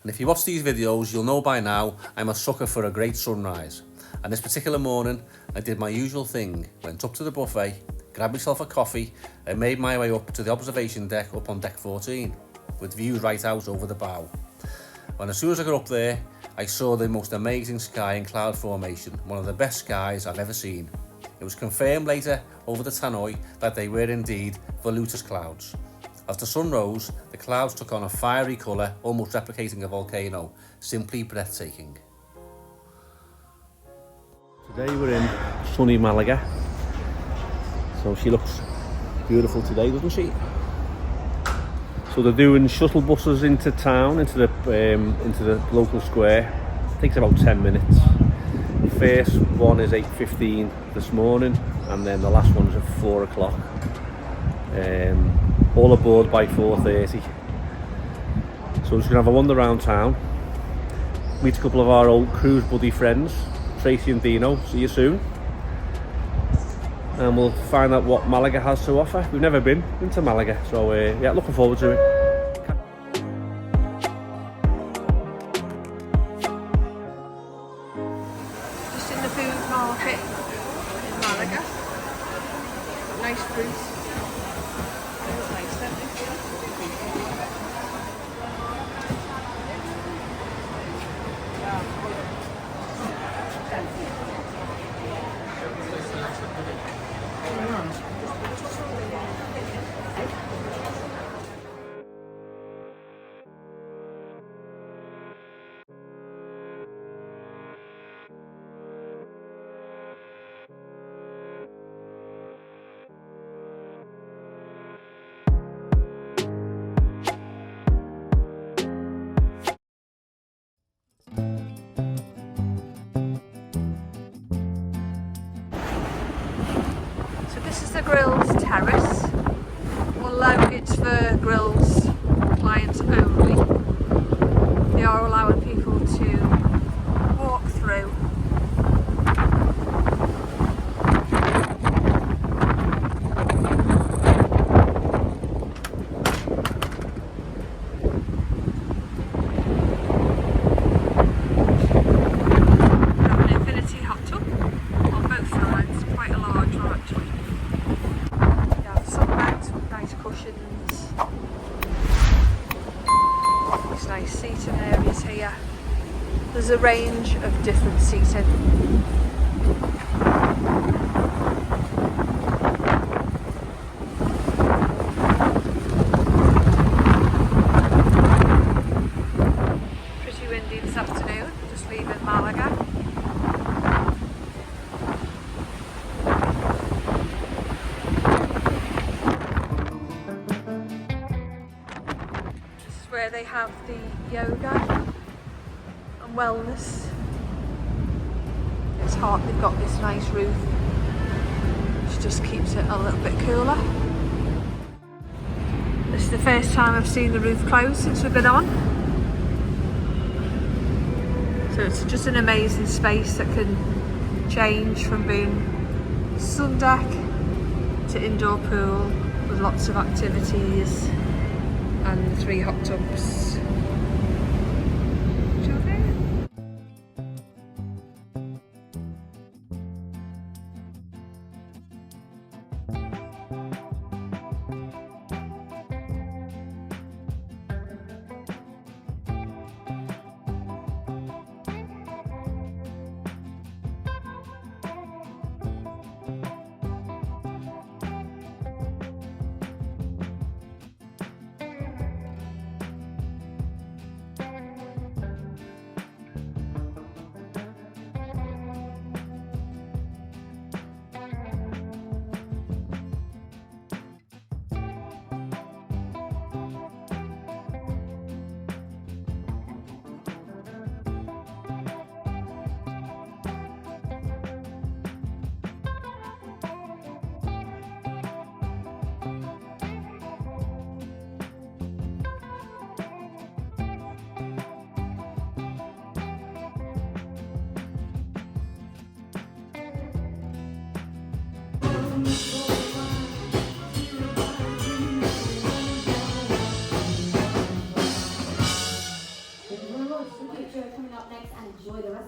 And if you watch these videos, you'll know by now I'm a sucker for a great sunrise. And this particular morning, I did my usual thing, went up to the buffet, grabbed myself a coffee, and made my way up to the observation deck up on deck 14, with views right out over the bow. And as soon as I got up there, I saw the most amazing sky and cloud formation, one of the best skies I've ever seen. It was confirmed later over the tannoy that they were indeed volutus clouds. As the sun rose, the clouds took on a fiery colour, almost replicating a volcano. Simply breathtaking. Today we're in sunny Malaga. So she looks beautiful today, doesn't she? So they're doing shuttle buses into town, into the local square. It takes about 10 minutes. The first one is 8:15 this morning, and then the last one's at 4 o'clock. All aboard by 4:30. So we're just gonna have a wander around town, meet a couple of our old cruise buddy friends, Tracy and Dino. See you soon. And we'll find out what Malaga has to offer. We've never been to Malaga, so yeah, looking forward to it. Just in the food market in Malaga. Got nice fruit. It's nice, don't they? The Grills Terrace, although it's for grills clients only, they are allowing people to walk through. An infinity hot tub on both sides, quite a large one actually. Cushions. These nice seating areas here. There's a range of different seating. Pretty windy this afternoon, just leaving Malaga. Where they have the yoga and wellness. It's hot, they've got this nice roof which just keeps it a little bit cooler. This is the first time I've seen the roof closed since we've been on. So it's just an amazing space that can change from being sun deck to indoor pool with lots of activities. And 3 hot tubs.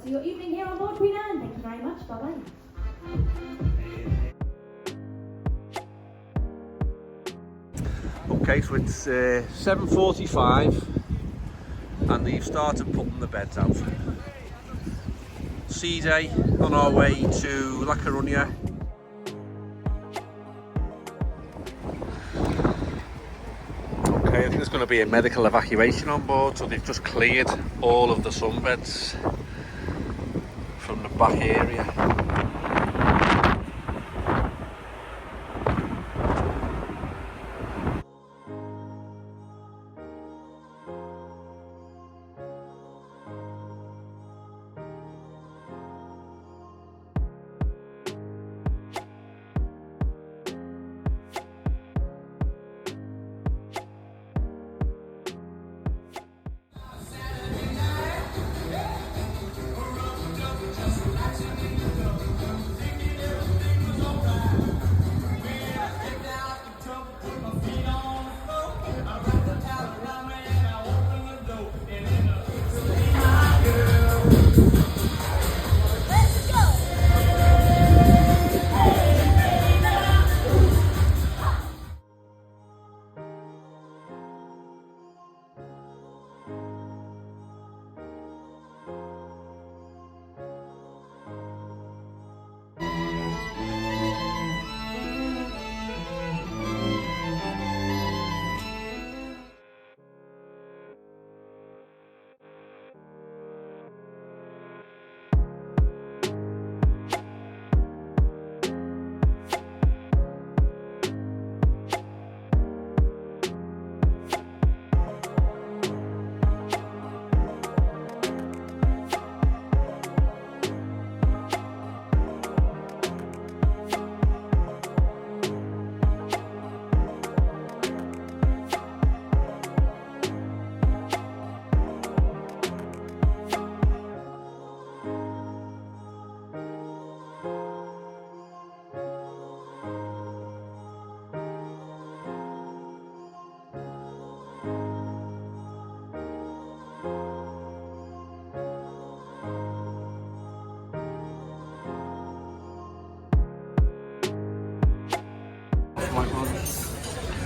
for your evening here on board Cunard. Thank you very much. Bye-bye. Okay, so it's 7:45 and they've started putting the beds out. Sea day on our way to La Coruña. Okay, I think there's going to be a medical evacuation on board, so they've just cleared all of the sunbeds from the back area.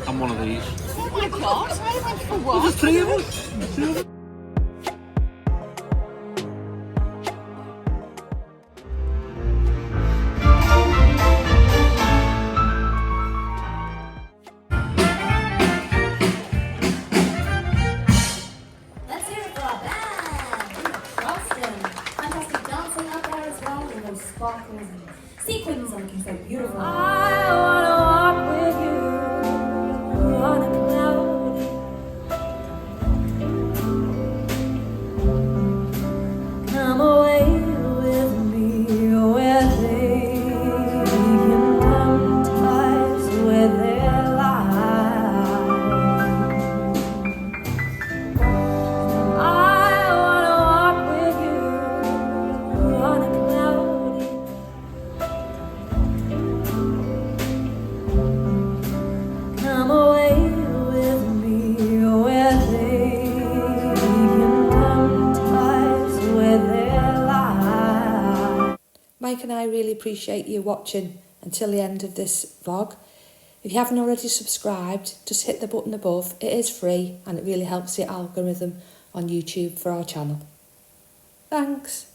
I'm one of these. Oh my god, I went for what? There's three of us. Let's hear it for our band. We got Charleston. Fantastic dancing out there as well with those sparkles and sequins looking so beautiful. I wanna walk with you on a cloud. Come away with me where they can ties with their lives. I wanna walk with you on a cloudy. Come away with me where they can ties with their lives. Mike and I really appreciate you watching until the end of this vlog. If you haven't already subscribed, just hit the button above. It is free and it really helps the algorithm on YouTube for our channel. Thanks.